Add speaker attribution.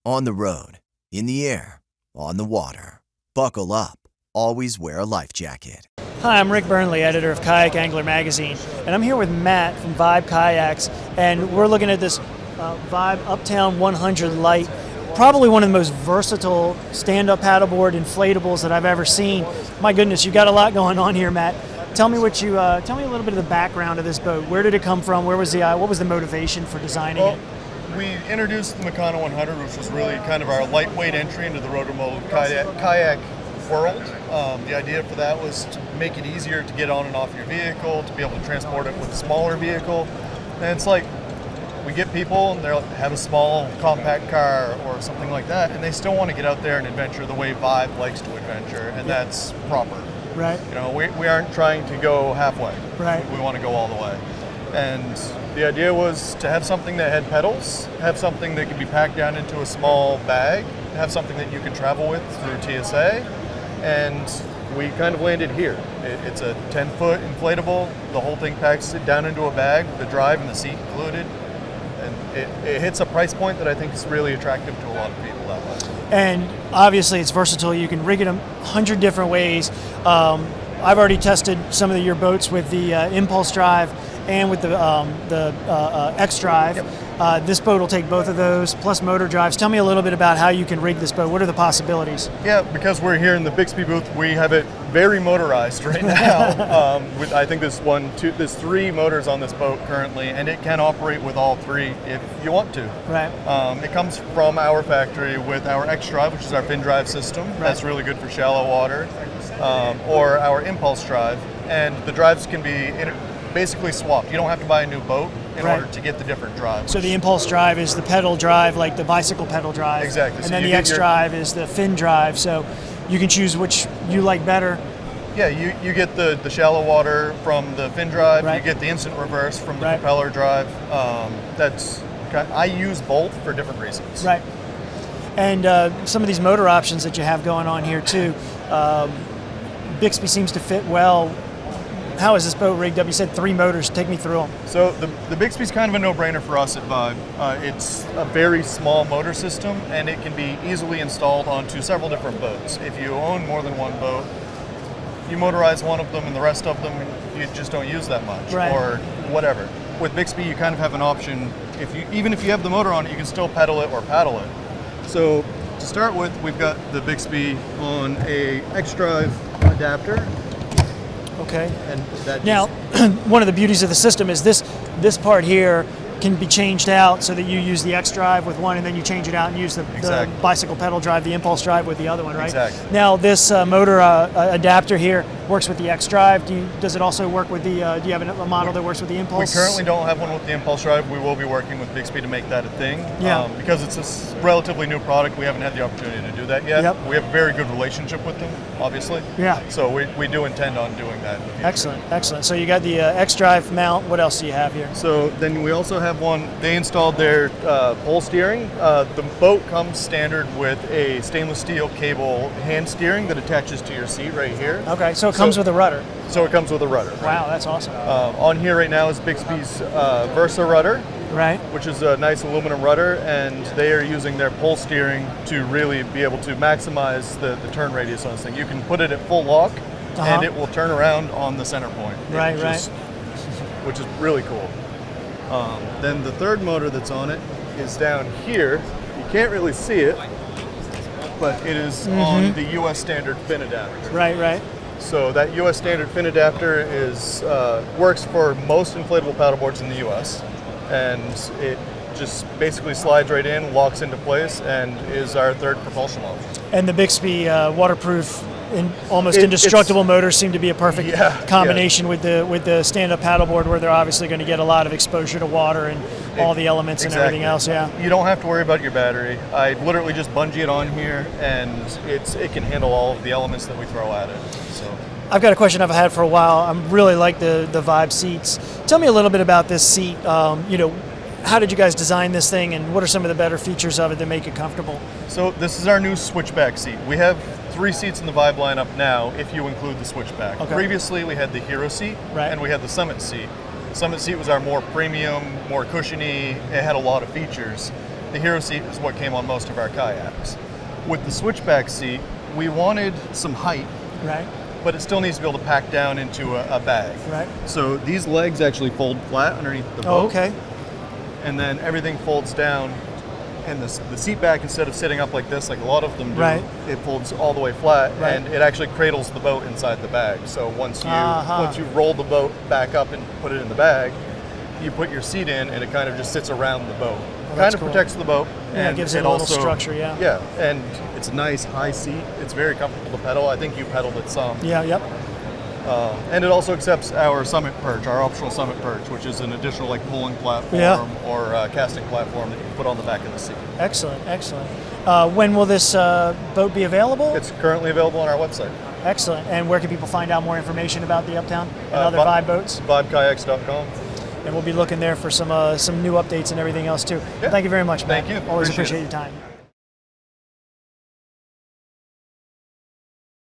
Speaker 1: On the road, in the air, on the water. Buckle up. Always wear a life jacket.
Speaker 2: Hi, I'm Rick Burnley, editor of Kayak Angler Magazine, and I'm here with Matt from Vibe Kayaks, and we're looking at this Vibe Uptown 100 Lite, probably one of the most versatile stand-up paddleboard inflatables that I've ever seen. My goodness, you got a lot going on here, Matt. Tell me a little bit of the background of this boat. Where did it come from? What was the motivation for designing it?
Speaker 3: We introduced the Makana 100, which was really kind of our lightweight entry into the rotor-molded kayak world. The idea for that was to make it easier to get on and off your vehicle, to be able to transport it with a smaller vehicle. And it's like, we get people and they have a small compact car or something like that, and they still want to get out there and adventure the way Vibe likes to adventure, and that's proper.
Speaker 2: Right.
Speaker 3: You know, we aren't trying to go halfway.
Speaker 2: Right.
Speaker 3: We want to go all the way. And the idea was to have something that had pedals, have something that could be packed down into a small bag, have something that you can travel with through TSA, and we kind of landed here. It's a 10-foot inflatable. The whole thing packs it down into a bag with the drive and the seat included, and it hits a price point that I think is really attractive to a lot of people that way.
Speaker 2: And obviously it's versatile. You can rig it 100 different ways. I've already tested some of your boats with the impulse drive and with the X drive. Yep. This boat will take both of those, plus motor drives. Tell me a little bit about how you can rig this boat. What are the possibilities?
Speaker 3: Yeah, because we're here in the Bixby booth, we have it very motorized right now. I think there's 3 motors on this boat currently, and it can operate with all 3 if you want to.
Speaker 2: Right.
Speaker 3: It comes from our factory with our X drive, which is our fin drive system. Right. That's really good for shallow water, or our impulse drive, and the drives can be basically swapped. You don't have to buy a new boat in order to get the different drives.
Speaker 2: So the impulse drive is the pedal drive, like the bicycle pedal drive.
Speaker 3: Exactly.
Speaker 2: And then the X drive is the fin drive. So you can choose which you like better.
Speaker 3: Yeah, you get the shallow water from the fin drive.
Speaker 2: Right.
Speaker 3: You get the instant reverse from the propeller drive. I use both for different reasons.
Speaker 2: Right. And some of these motor options that you have going on here too. Bixby seems to fit well. How is this boat rigged up? You said 3 motors. Take me through them.
Speaker 3: So the Bixby's kind of a no-brainer for us at Vibe. It's a very small motor system, and it can be easily installed onto several different boats. If you own more than one boat, you motorize one of them, and the rest of them you just don't use that much, or whatever. With Bixby, you kind of have an option. Even if you have the motor on it, you can still pedal it or paddle it. So to start with, we've got the Bixby on a X-Drive adapter.
Speaker 2: Okay.
Speaker 3: And that
Speaker 2: now, one of the beauties of the system is this part here can be changed out so that you use the X drive with one, and then you change it out and use the bicycle pedal drive, the impulse drive with the other one, right?
Speaker 3: Exactly.
Speaker 2: Now, this motor adapter here works with the X drive. Does it also work with the? Do you have a model that works with the impulse?
Speaker 3: We currently don't have one with the impulse drive. We will be working with Bixby to make that a thing.
Speaker 2: Yeah.
Speaker 3: Because it's a relatively new product, we haven't had the opportunity to do that yet.
Speaker 2: Yep.
Speaker 3: We have a very good relationship with them, obviously.
Speaker 2: Yeah.
Speaker 3: So we do intend on doing that.
Speaker 2: Excellent, excellent. So you got the X drive mount. What else do you have here?
Speaker 3: So then we also have one. They installed their pole steering. The boat comes standard with a stainless steel cable hand steering that attaches to your seat right here.
Speaker 2: Okay, so it comes with a rudder.
Speaker 3: So it comes with a rudder. Right?
Speaker 2: Wow, that's awesome.
Speaker 3: On here right now is Bixby's Versa rudder,
Speaker 2: right?
Speaker 3: Which is a nice aluminum rudder, and they are using their pole steering to really be able to maximize the turn radius on this thing. You can put it at full lock, and it will turn around on the center point.
Speaker 2: Right,
Speaker 3: Which is really cool. Then the third motor that's on it is down here. You can't really see it, but it is on the U.S. standard fin adapter.
Speaker 2: Right.
Speaker 3: So that U.S. standard fin adapter works for most inflatable paddleboards in the U.S. and it just basically slides right in, locks into place, and is our third propulsion option. And
Speaker 2: the Bixby waterproof, almost indestructible motors seem to be a perfect combination with the stand-up paddleboard, where they're obviously going to get a lot of exposure to water and all the elements and everything else. Yeah.
Speaker 3: You don't have to worry about your battery. I literally just bungee it on here, and it can handle all of the elements that we throw at it. So.
Speaker 2: I've got a question I've had for a while. I really like the Vibe seats. Tell me a little bit about this seat. How did you guys design this thing, and what are some of the better features of it that make it comfortable?
Speaker 3: So this is our new Switchback seat. We have 3 seats in the Vibe lineup now, if you include the Switchback.
Speaker 2: Okay.
Speaker 3: Previously, we had the Hero seat, and we had the Summit seat. The Summit seat was our more premium, more cushiony. It had a lot of features. the hero seat is what came on most of our kayaks. With the switchback seat, we wanted some height,
Speaker 2: Right.
Speaker 3: but it still needs to be able to pack down into a bag.
Speaker 2: Right.
Speaker 3: So these legs actually fold flat underneath the boat.
Speaker 2: Oh, okay.
Speaker 3: And then everything folds down, and the seat back, instead of sitting up like this, like a lot of them do,
Speaker 2: Right.
Speaker 3: it folds all the way flat,
Speaker 2: Right.
Speaker 3: and it actually cradles the boat inside the bag. So once you
Speaker 2: Uh-huh.
Speaker 3: roll the boat back up and put it in the bag, you put your seat in, and it kind of just sits around the boat.
Speaker 2: that's
Speaker 3: Kind of
Speaker 2: cool.
Speaker 3: protects the boat.
Speaker 2: Yeah,
Speaker 3: and
Speaker 2: gives it a little
Speaker 3: also,
Speaker 2: structure, yeah.
Speaker 3: Yeah, and it's a nice high seat. It's very comfortable to pedal. I think you pedaled it some.
Speaker 2: Yeah, yep.
Speaker 3: And it also accepts our summit perch, our optional summit perch, which is an additional like pulling platform
Speaker 2: Yeah.
Speaker 3: or casting platform that you can put on the back of the seat.
Speaker 2: Excellent, excellent. When will this boat be available?
Speaker 3: It's currently available on our website,
Speaker 2: Excellent. And where can people find out more information about the Uptown and other Vibe boats?
Speaker 3: vibekayaks.com.
Speaker 2: And we'll be looking there for some new updates and everything else too.
Speaker 3: Yeah.
Speaker 2: Thank you very much, Matt.
Speaker 3: Thank you.
Speaker 2: Always
Speaker 3: Appreciate
Speaker 2: appreciate
Speaker 3: it.
Speaker 2: your time.